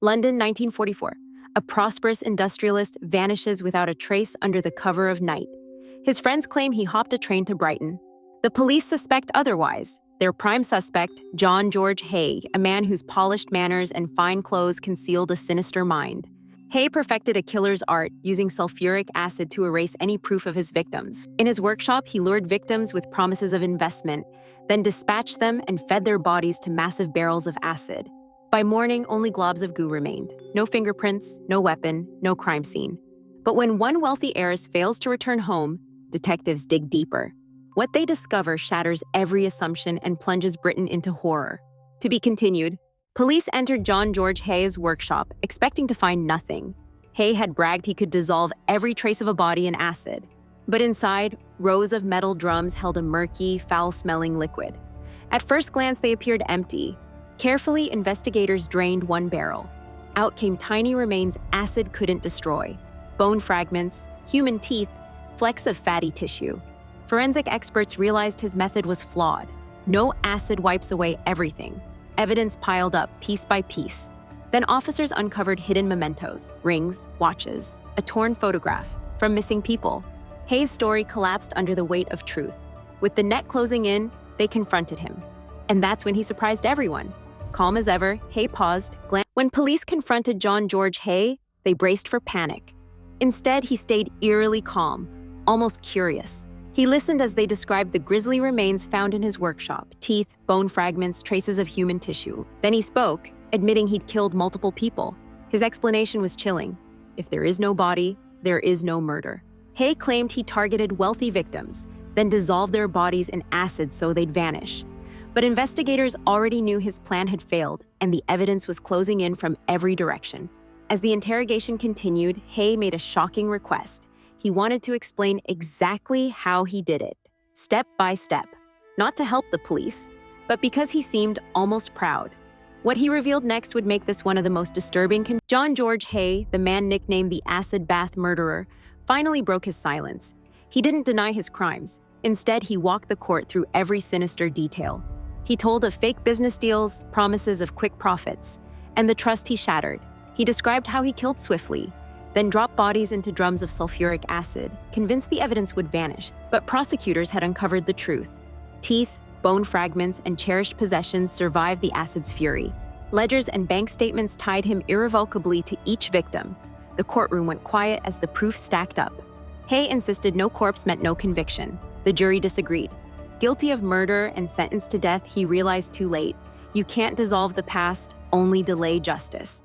London, 1944. A prosperous industrialist vanishes without a trace under the cover of night. His friends claim he hopped a train to Brighton. The police suspect otherwise. Their prime suspect, John George Hay, a man whose polished manners and fine clothes concealed a sinister mind. Hay perfected a killer's art, using sulfuric acid to erase any proof of his victims. In his workshop, he lured victims with promises of investment, then dispatched them and fed their bodies to massive barrels of acid. By morning, only globs of goo remained. No fingerprints, no weapon, no crime scene. But when one wealthy heiress fails to return home, detectives dig deeper. What they discover shatters every assumption and plunges Britain into horror. To be continued. Police entered John George Hay's workshop, expecting to find nothing. Hay had bragged he could dissolve every trace of a body in acid. But inside, rows of metal drums held a murky, foul-smelling liquid. At first glance, they appeared empty. Carefully, investigators drained one barrel. Out came tiny remains acid couldn't destroy. Bone fragments, human teeth, flecks of fatty tissue. Forensic experts realized his method was flawed. No acid wipes away everything. Evidence piled up piece by piece. Then officers uncovered hidden mementos, rings, watches, a torn photograph from missing people. Hay's story collapsed under the weight of truth. With the net closing in, they confronted him. And that's when he surprised everyone. Calm as ever, Hay paused, glanced. When police confronted John George Hay, they braced for panic. Instead, he stayed eerily calm, almost curious. He listened as they described the grisly remains found in his workshop: teeth, bone fragments, traces of human tissue. Then he spoke, admitting he'd killed multiple people. His explanation was chilling. If there is no body, there is no murder. Hay claimed he targeted wealthy victims, then dissolved their bodies in acid so they'd vanish. But investigators already knew his plan had failed, and the evidence was closing in from every direction. As the interrogation continued, Hay made a shocking request. He wanted to explain exactly how he did it, step by step, not to help the police, but because he seemed almost proud. What he revealed next would make this one of the most disturbing. John George Hay, the man nicknamed the Acid Bath Murderer, finally broke his silence. He didn't deny his crimes. Instead, he walked the court through every sinister detail. He told of fake business deals, promises of quick profits, and the trust he shattered. He described how he killed swiftly, then dropped bodies into drums of sulfuric acid, convinced the evidence would vanish. But prosecutors had uncovered the truth. Teeth, bone fragments, and cherished possessions survived the acid's fury. Ledgers and bank statements tied him irrevocably to each victim. The courtroom went quiet as the proof stacked up. Hay insisted no corpse meant no conviction. The jury disagreed. Guilty of murder and sentenced to death, he realized too late. You can't dissolve the past, only delay justice.